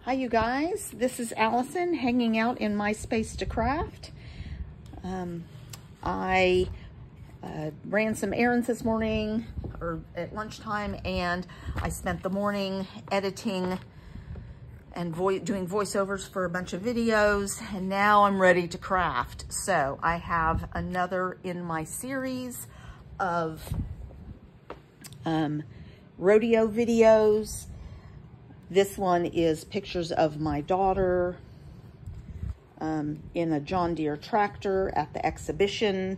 Hi you guys, this is Allison hanging out in my space to craft. I ran some errands this morning or at lunchtime, and I spent the morning editing and doing voiceovers for a bunch of videos, and now I'm ready to craft. So I have another in my series of rodeo videos. This one is pictures of my daughter in a John Deere tractor at the exhibition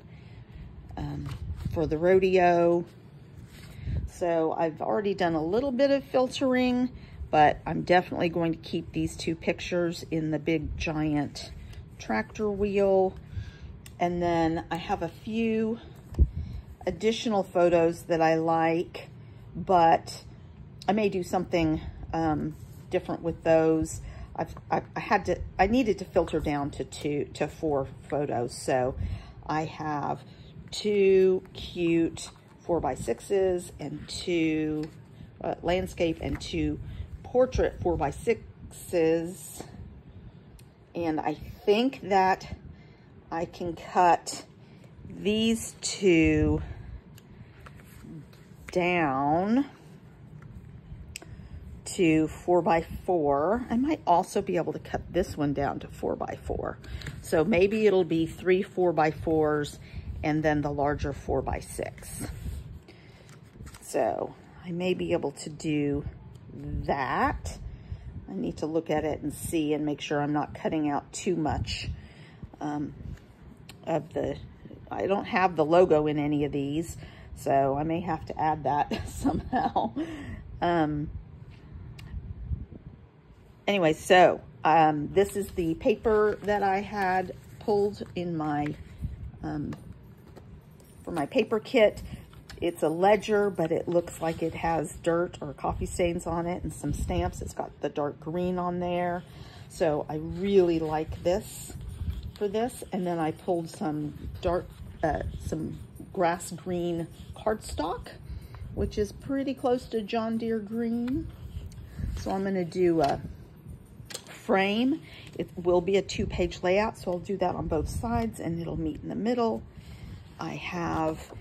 for the rodeo. So I've already done a little bit of filtering, but I'm definitely going to keep these two pictures in the big giant tractor wheel. And then I have a few additional photos that I like, but I may do something different with those. I needed to filter down to 4 photos. So I have 2 cute 4x6s and 2 landscape and 2 portrait 4x6s. And I think that I can cut these 2 down to 4x4. I might also be able to cut this one down to 4x4. So maybe it'll be 3 4x4s and then the larger 4x6. So I may be able to do that. I need to look at it and see and make sure I'm not cutting out too much of the, I don't have the logo in any of these, so I may have to add that somehow. Anyway, so this is the paper that I had pulled in my, for my paper kit. It's a ledger, but it looks like it has dirt or coffee stains on it and some stamps. It's got the dark green on there. So I really like this for this. And then I pulled some some grass green cardstock, which is pretty close to John Deere green. So I'm gonna do a frame. It will be a 2-page layout, so I'll do that on both sides and it'll meet in the middle. I have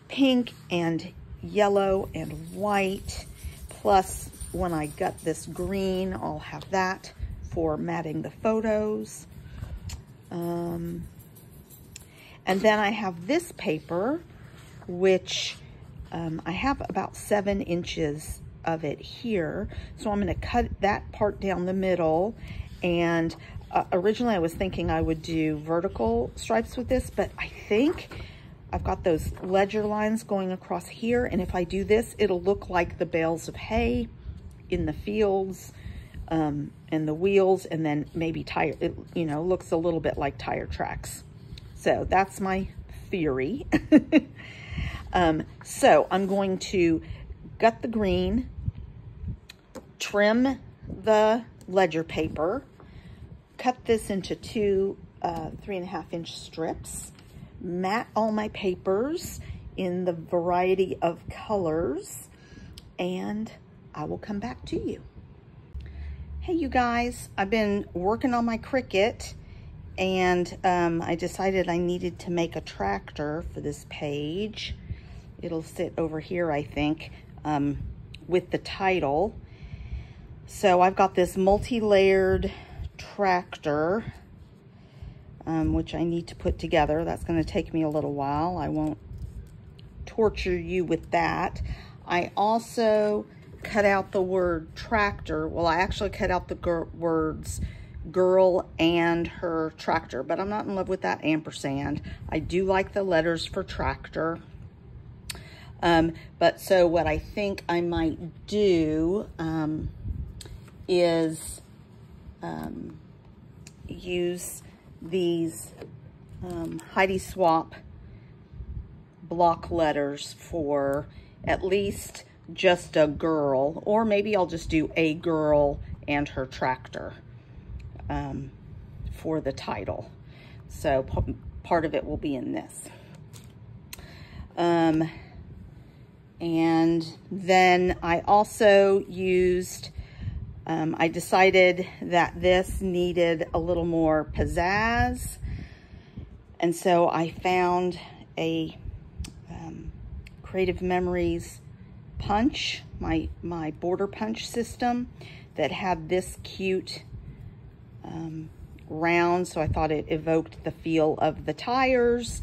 pink and yellow and white, plus when I gut this green, I'll have that for matting the photos. And then I have this paper, which I have about 7 inches of it here. So I'm going to cut that part down the middle. And originally I was thinking I would do vertical stripes with this, but I think I've got those ledger lines going across here. And if I do this, it'll look like the bales of hay in the fields and the wheels, and then maybe tire, it, you know, looks a little bit like tire tracks. So that's my theory. So I'm going to gut the green, trim the ledger paper, cut this into 2 3.5-inch strips, mat all my papers in the variety of colors, and I will come back to you. Hey you guys, I've been working on my Cricut, and I decided I needed to make a tractor for this page. It'll sit over here, I think, with the title. So I've got this multi-layered tractor, which I need to put together. That's going to take me a little while. I won't torture you with that. I also cut out the word tractor. Well, I actually cut out the words girl and her tractor, but I'm not in love with that ampersand. I do like the letters for tractor. But so what I think I might do is use these Heidi Swap block letters for at least just a girl, or maybe I'll just do a girl and her tractor for the title. So part of it will be in this. And then I also used I decided that this needed a little more pizzazz, and so I found a Creative Memories punch, my border punch system that had this cute round, so I thought it evoked the feel of the tires.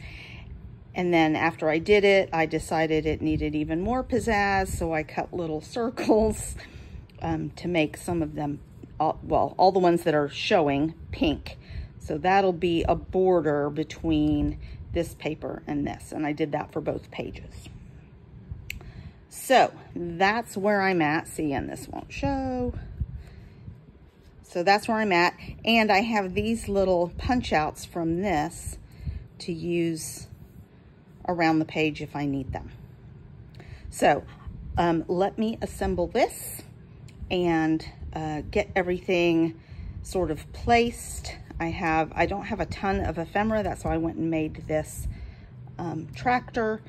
And then after I did it, I decided it needed even more pizzazz, so I cut little circles to make some of them, all the ones that are showing, pink. So that'll be a border between this paper and this, and I did that for both pages. So that's where I'm at. See, and this won't show. So that's where I'm at, and I have these little punch outs from this to use around the page if I need them. So let me assemble this and get everything sort of placed. I don't have a ton of ephemera, that's why I went and made this tractor.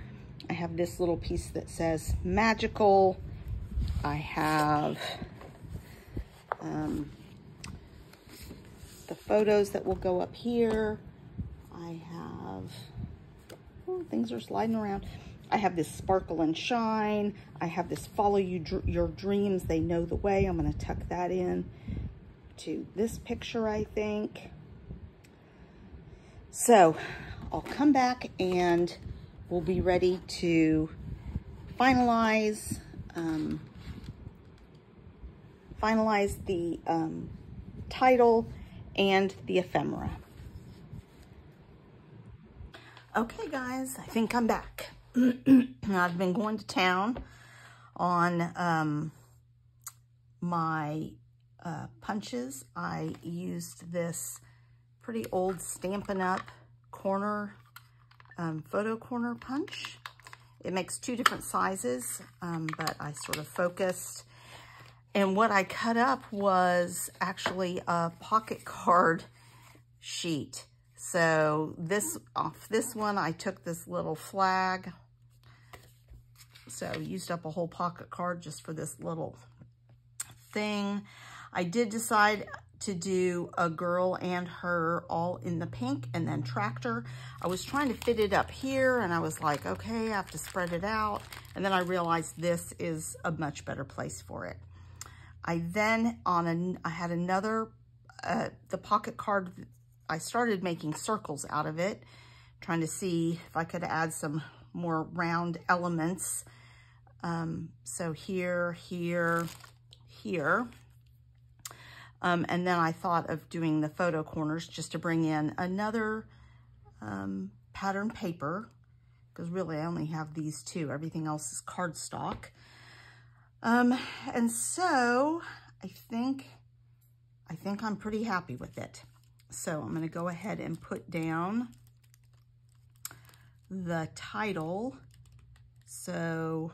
I have this little piece that says magical. I have the photos that will go up here. I have, oh, things are sliding around. I have this sparkle and shine. I have this follow your dreams, they know the way. I'm going to tuck that in to this picture, I think. So I'll come back and we'll be ready to finalize the title and the ephemera. Okay guys, I think I'm back. I've been going to town on my punches. I used this pretty old Stampin' Up! Corner photo corner punch. It makes two different sizes, but I sort of focused. And what I cut up was actually a pocket card sheet. So off this one, I took this little flag. So used up a whole pocket card just for this little thing. I did decide to do a girl and her all in the pink and then tractor. I was trying to fit it up here and I was like, okay, I have to spread it out. And then I realized this is a much better place for it. I then, I had another, the pocket card, I started making circles out of it, trying to see if I could add some more round elements. So here, here, here. And then I thought of doing the photo corners just to bring in another pattern paper, because really I only have these two. Everything else is cardstock. And so I think I'm pretty happy with it. So I'm going to go ahead and put down the title. So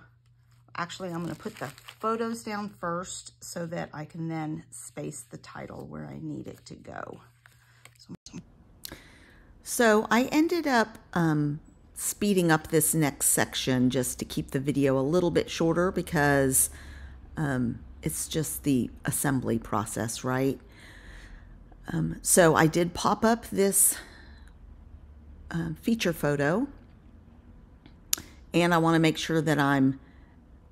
actually, I'm going to put the photos down first so that I can then space the title where I need it to go. So I ended up speeding up this next section just to keep the video a little bit shorter because it's just the assembly process, right? So I did pop up this feature photo, and I want to make sure that I'm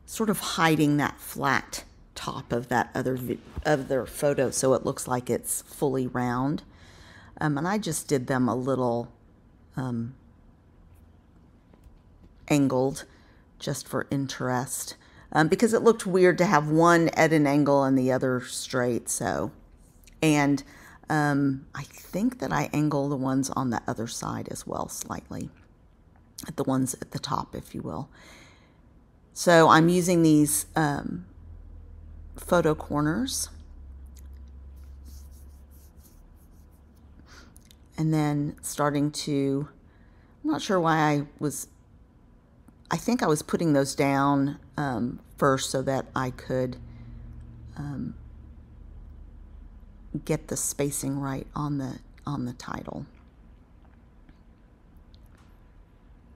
sort of hiding that flat top of that other photo so it looks like it's fully round. And I just did them a little angled just for interest because it looked weird to have one at an angle and the other straight. So, and I think that I angle the ones on the other side as well slightly, the ones at the top, if you will. So I'm using these photo corners and then starting to, I'm not sure why I think I was putting those down first so that I could get the spacing right on the title.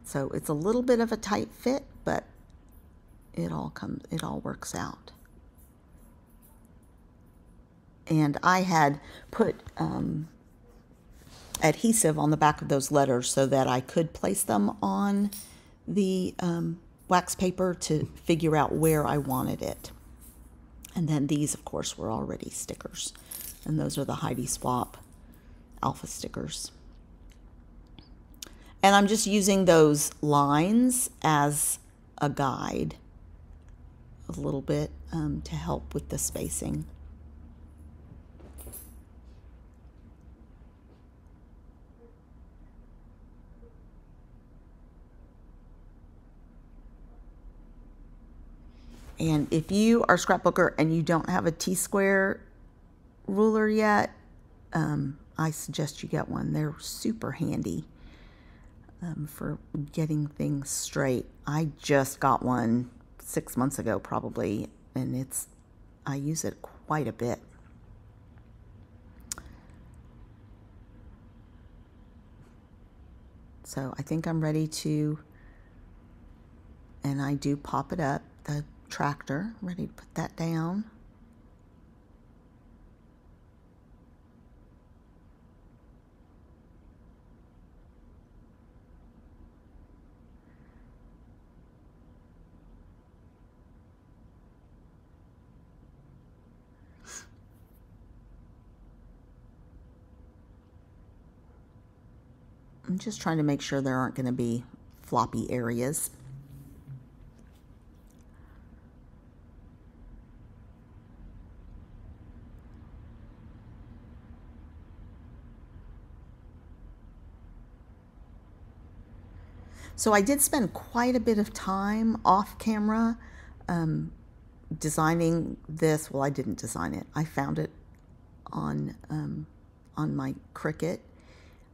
So it's a little bit of a tight fit, but it all works out. And I had put adhesive on the back of those letters so that I could place them on the wax paper to figure out where I wanted it. And then these, of course, were already stickers. And those are the Heidi Swap alpha stickers. And I'm just using those lines as a guide a little bit to help with the spacing. And if you are a scrapbooker and you don't have a T-square ruler yet, I suggest you get one. They're super handy for getting things straight. I just got one 6 months ago probably, and I use it quite a bit. So I think I'm ready to, and I do pop it up, the tractor, ready to put that down. I'm just trying to make sure there aren't going to be floppy areas. So I did spend quite a bit of time off camera designing this. Well, I didn't design it. I found it on my Cricut.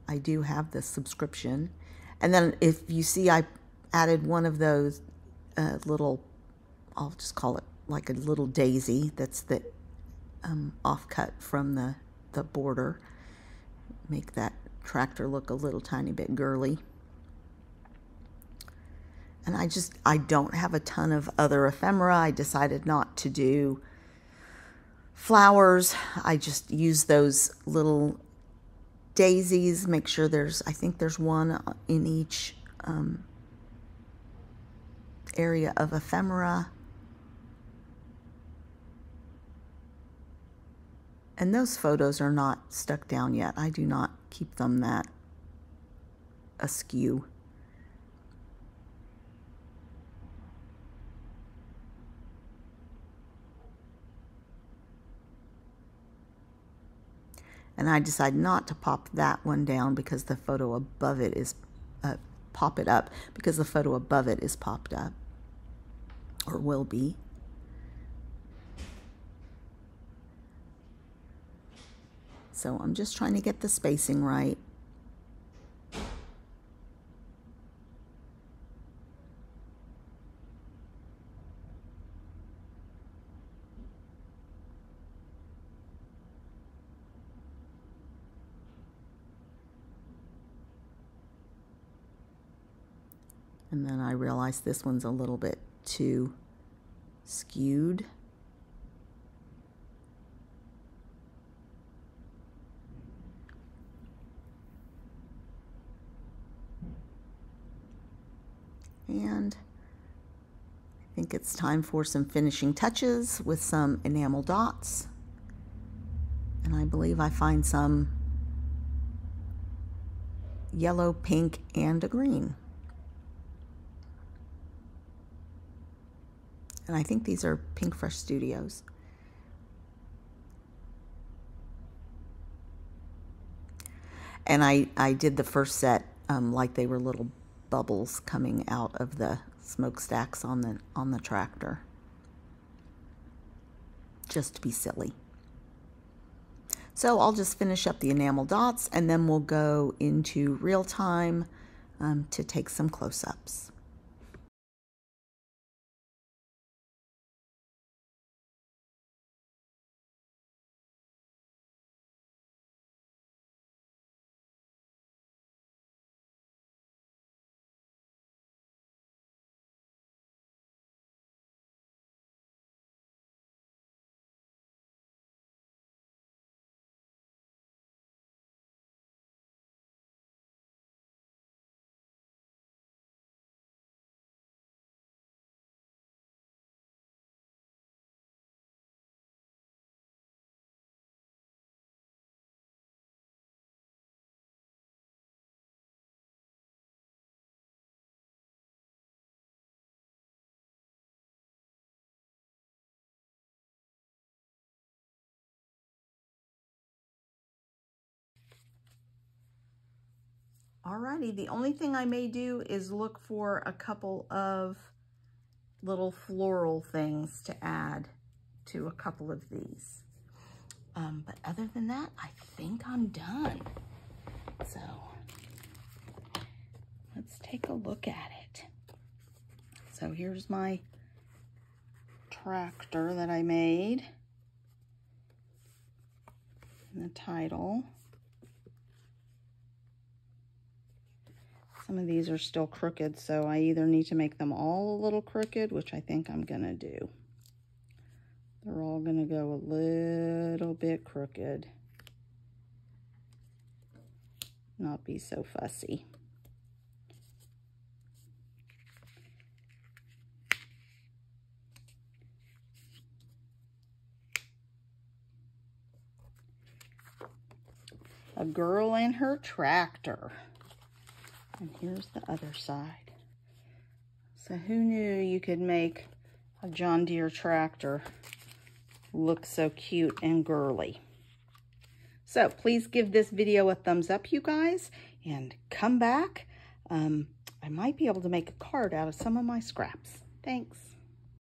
I do have the subscription. And then if you see, I added one of those little, I'll just call it like a little daisy. That's the offcut from the border. Make that tractor look a little tiny bit girly. And I don't have a ton of other ephemera. I decided not to do flowers. I just use those little daisies, make sure I think there's one in each area of ephemera. And those photos are not stuck down yet. I do not keep them that askew. And I decided not to pop that one down because the photo above it is, pop it up because the photo above it is popped up, or will be. So I'm just trying to get the spacing right. And then I realized this one's a little bit too skewed. And I think it's time for some finishing touches with some enamel dots. And I believe I find some yellow, pink, and a green. And I think these are Pink Fresh Studios. And I did the first set like they were little bubbles coming out of the smokestacks on the tractor, just to be silly. So I'll just finish up the enamel dots, and then we'll go into real time to take some close-ups. Alrighty, the only thing I may do is look for a couple of little floral things to add to a couple of these. But other than that, I think I'm done. So let's take a look at it. So here's my tractor that I made. And the title. Some of these are still crooked, so I either need to make them all a little crooked, which I think I'm gonna do. They're all gonna go a little bit crooked. Not be so fussy. A girl and her tractor. And here's the other side. So who knew you could make a John Deere tractor look so cute and girly? So please give this video a thumbs up, you guys, and come back. I might be able to make a card out of some of my scraps. Thanks.